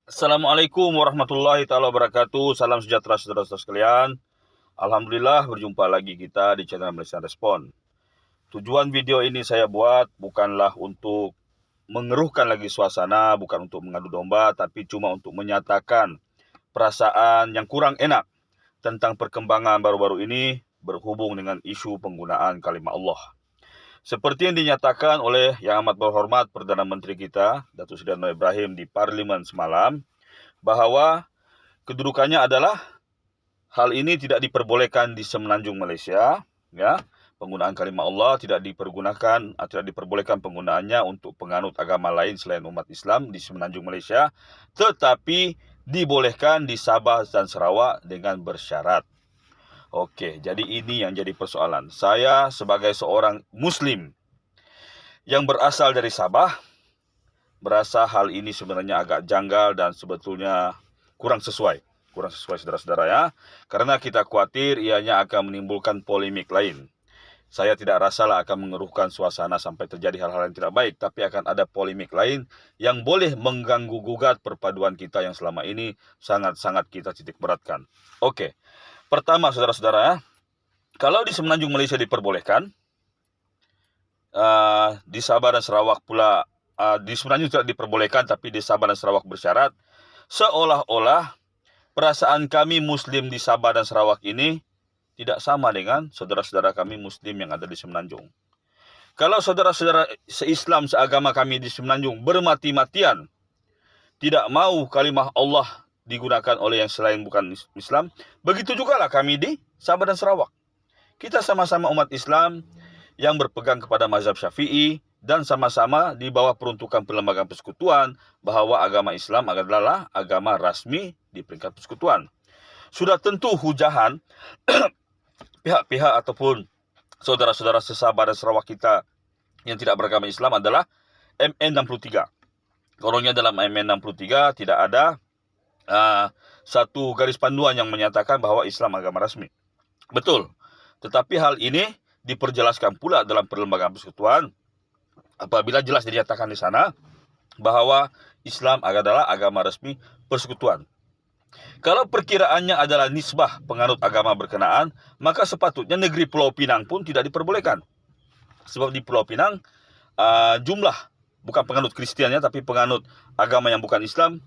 Assalamualaikum warahmatullahi taala wabarakatuh. Salam sejahtera saudara-saudara sekalian. Alhamdulillah berjumpa lagi kita di channel Malaysia Respon. Tujuan video ini saya buat bukanlah untuk mengeruhkan lagi suasana, bukan untuk mengadu domba, tapi cuma untuk menyatakan perasaan yang kurang enak tentang perkembangan baru-baru ini berhubung dengan isu penggunaan kalimat Allah. Seperti yang dinyatakan oleh Yang Amat Berhormat Perdana Menteri kita, Datuk Seri Anwar Ibrahim di Parlimen semalam, bahwa kedudukannya adalah hal ini tidak diperbolehkan di semenanjung Malaysia, ya. Penggunaan kalimat Allah tidak diperbolehkan penggunaannya untuk penganut agama lain selain umat Islam di semenanjung Malaysia, tetapi dibolehkan di Sabah dan Sarawak dengan bersyarat. Oke, jadi ini yang jadi persoalan. Saya sebagai seorang Muslim yang berasal dari Sabah, berasa hal ini sebenarnya agak janggal dan sebetulnya kurang sesuai saudara-saudara ya. Karena kita khawatir ianya akan menimbulkan polemik lain. Saya tidak rasalah akan mengeruhkan suasana sampai terjadi hal-hal yang tidak baik, tapi akan ada polemik lain yang boleh mengganggu gugat perpaduan kita yang selama ini sangat-sangat kita titik beratkan. Oke. Pertama, saudara-saudara, kalau di semenanjung Malaysia diperbolehkan, di Sabah dan Sarawak pula, di semenanjung tidak diperbolehkan, tapi di Sabah dan Sarawak bersyarat, seolah-olah perasaan kami Muslim di Sabah dan Sarawak ini tidak sama dengan saudara-saudara kami Muslim yang ada di semenanjung. Kalau saudara-saudara se-Islam, seagama kami di semenanjung bermati-matian tidak mau kalimah Allah digunakan oleh yang selain bukan Islam, begitu juga lah kami di Sabah dan Sarawak. Kita sama-sama umat Islam yang berpegang kepada mazhab Syafi'i dan sama-sama di bawah peruntukan perlembagaan persekutuan bahwa agama Islam adalah agama rasmi di peringkat persekutuan. Sudah tentu hujahan pihak-pihak ataupun saudara-saudara se-Sabah dan Sarawak kita yang tidak beragama Islam adalah MN 63. Kononnya dalam MN 63 tidak ada satu garis panduan yang menyatakan bahwa Islam agama rasmi. Betul. Tetapi hal ini diperjelaskan pula dalam perlembagaan persekutuan apabila jelas dinyatakan di sana bahwa Islam adalah agama resmi persekutuan. Kalau perkiraannya adalah nisbah penganut agama berkenaan, maka sepatutnya negeri Pulau Pinang pun tidak diperbolehkan. Sebab di Pulau Pinang jumlah bukan penganut Kristiannya tapi penganut agama yang bukan Islam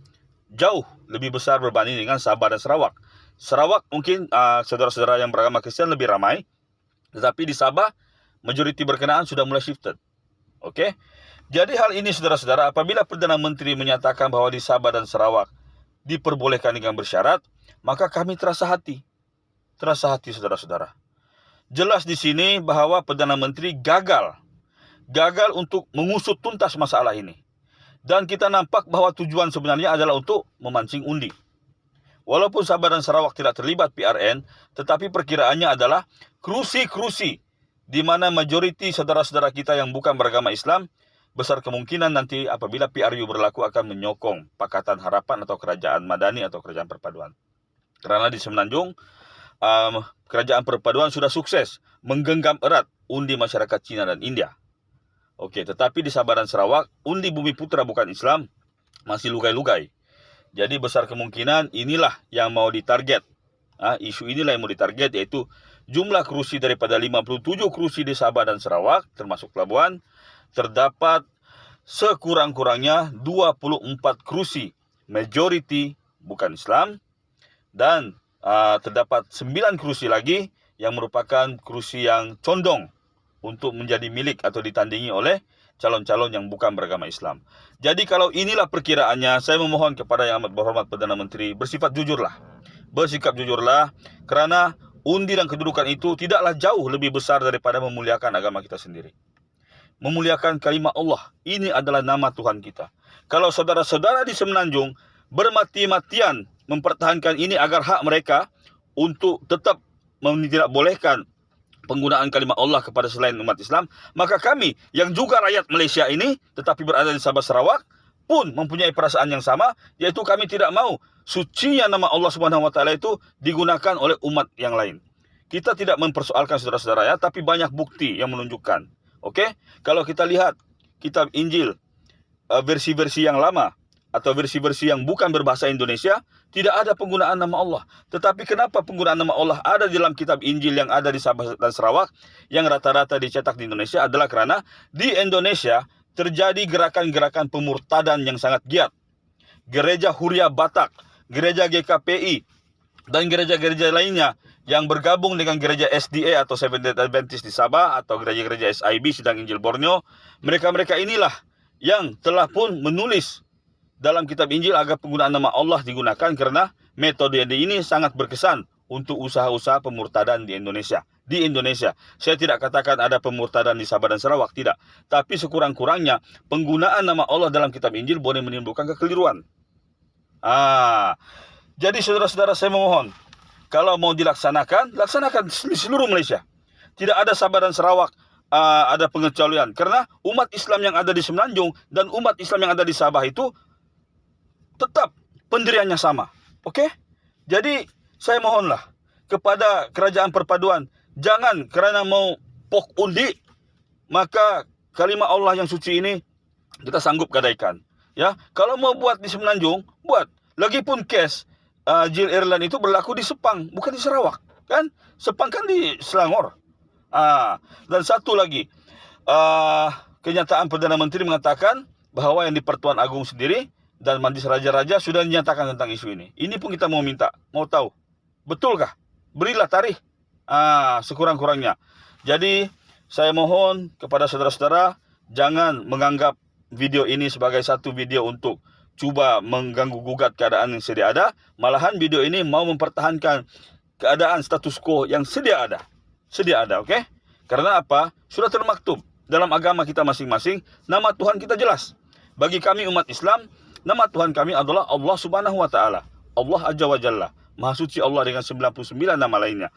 jauh lebih besar berbanding dengan Sabah dan Sarawak. Sarawak mungkin saudara-saudara yang beragama Kristen lebih ramai, tetapi di Sabah majoriti berkenaan sudah mulai shifted. Oke. Jadi hal ini saudara-saudara, apabila Perdana Menteri menyatakan bahwa di Sabah dan Sarawak diperbolehkan dengan bersyarat, maka kami terasa hati saudara-saudara. Jelas di sini bahwa Perdana Menteri gagal untuk mengusut tuntas masalah ini. Dan kita nampak bahwa tujuan sebenarnya adalah untuk memancing undi. Walaupun Sabah dan Sarawak tidak terlibat PRN, tetapi perkiraannya adalah kerusi-kerusi di mana majoriti saudara-saudara kita yang bukan beragama Islam, besar kemungkinan nanti apabila PRU berlaku akan menyokong Pakatan Harapan atau Kerajaan Madani atau Kerajaan Perpaduan. Karena di Semenanjung, Kerajaan Perpaduan sudah sukses menggenggam erat undi masyarakat Cina dan India. Oke, tetapi di Sabah dan Sarawak, undi Bumi Putra bukan Islam masih lugai-lugai. Jadi besar kemungkinan inilah yang mau ditarget. Isu inilah yang mau ditarget, yaitu jumlah kerusi daripada 57 kerusi di Sabah dan Sarawak, termasuk pelabuhan, terdapat sekurang-kurangnya 24 kerusi majority bukan Islam, dan terdapat 9 kerusi lagi yang merupakan kerusi yang condong untuk menjadi milik atau ditandingi oleh calon-calon yang bukan beragama Islam. Jadi kalau inilah perkiraannya, saya memohon kepada Yang Amat Berhormat Perdana Menteri bersikap jujurlah, kerana undi dan kedudukan itu tidaklah jauh lebih besar daripada memuliakan agama kita sendiri. Memuliakan kalimat Allah, ini adalah nama Tuhan kita. Kalau saudara-saudara di Semenanjung bermati-matian mempertahankan ini agar hak mereka untuk tetap tidak bolehkan penggunaan kalimat Allah kepada selain umat Islam, maka kami yang juga rakyat Malaysia ini tetapi berada di Sabah Sarawak pun mempunyai perasaan yang sama, yaitu kami tidak mau sucinya nama Allah Subhanahu wa taala itu digunakan oleh umat yang lain. Kita tidak mempersoalkan saudara-saudara ya, tapi banyak bukti yang menunjukkan. Oke? Kalau kita lihat kitab Injil versi-versi yang lama, atau versi-versi yang bukan berbahasa Indonesia, tidak ada penggunaan nama Allah. Tetapi kenapa penggunaan nama Allah ada di dalam kitab Injil yang ada di Sabah dan Sarawak, yang rata-rata dicetak di Indonesia, adalah karena di Indonesia terjadi gerakan-gerakan pemurtadan yang sangat giat. Gereja Huria Batak, gereja GKPI, dan gereja-gereja lainnya yang bergabung dengan gereja SDA atau Seventh-day Adventist di Sabah, atau gereja-gereja SIB, Sidang Injil Borneo. Mereka-mereka inilah yang telah pun menulis dalam kitab Injil agar penggunaan nama Allah digunakan, karena metode ini sangat berkesan untuk usaha-usaha pemurtadan di Indonesia. Di Indonesia, saya tidak katakan ada pemurtadan di Sabah dan Sarawak, tidak. Tapi sekurang-kurangnya penggunaan nama Allah dalam kitab Injil boleh menimbulkan kekeliruan. Jadi saudara-saudara, saya memohon, kalau mau dilaksanakan, laksanakan di seluruh Malaysia. Tidak ada Sabah dan Sarawak ada pengecualian, karena umat Islam yang ada di Semenanjung dan umat Islam yang ada di Sabah itu tetap pendiriannya sama. Oke? Jadi saya mohonlah kepada kerajaan perpaduan, jangan kerana mau pok undi, maka kalimat Allah yang suci ini kita sanggup gadaikan. Ya, kalau mau buat di Semenanjung, buat. Lagipun kes Jill Ireland itu berlaku di Sepang, bukan di Sarawak, kan? Sepang kan di Selangor. Dan satu lagi, kenyataan Perdana Menteri mengatakan bahawa yang di Pertuan Agung sendiri dan Majlis Raja-Raja sudah dinyatakan tentang isu ini. Ini pun kita mau minta, mau tahu, betulkah? Berilah tarikh sekurang-kurangnya. Jadi saya mohon kepada saudara-saudara, jangan menganggap video ini sebagai satu video untuk cuba mengganggu-gugat keadaan yang sedia ada. Malahan video ini mau mempertahankan keadaan status quo yang sedia ada. Sedia ada, oke? Karena apa? Sudah termaktub dalam agama kita masing-masing, nama Tuhan kita jelas. Bagi kami umat Islam, nama Tuhan kami adalah Allah Subhanahu wa Ta'ala. Allah Azza wa Jalla. Maha suci Allah dengan 99 nama lainnya.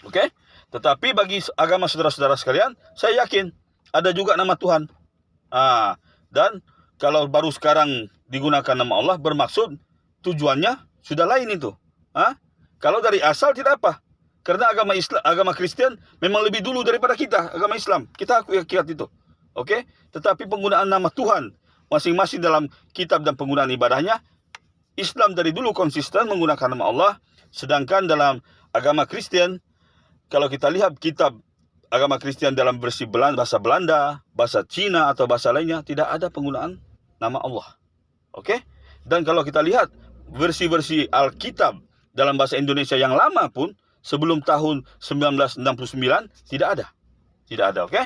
Oke? Tetapi bagi agama saudara-saudara sekalian, saya yakin ada juga nama Tuhan. Dan kalau baru sekarang digunakan nama Allah, bermaksud tujuannya sudah lain itu. Kalau dari asal tidak apa. Karena agama Kristen memang lebih dulu daripada kita, agama Islam. Kita akui itu. Oke? Tetapi penggunaan nama Tuhan masing-masing dalam kitab dan penggunaan ibadahnya, Islam dari dulu konsisten menggunakan nama Allah. Sedangkan dalam agama Kristen, kalau kita lihat kitab agama Kristen dalam versi bahasa Belanda, bahasa Cina atau bahasa lainnya, tidak ada penggunaan nama Allah. Oke? Dan kalau kita lihat versi-versi Alkitab dalam bahasa Indonesia yang lama pun, sebelum tahun 1969, tidak ada. Tidak ada, oke?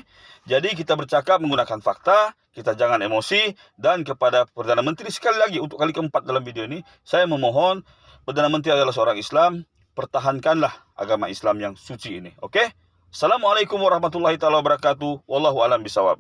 Jadi kita bercakap menggunakan fakta, kita jangan emosi. Dan kepada Perdana Menteri, sekali lagi untuk kali keempat dalam video ini, saya memohon, Perdana Menteri adalah seorang Islam, pertahankanlah agama Islam yang suci ini, oke? Assalamualaikum warahmatullahi wabarakatuh. Wallahu a'lam bishawab.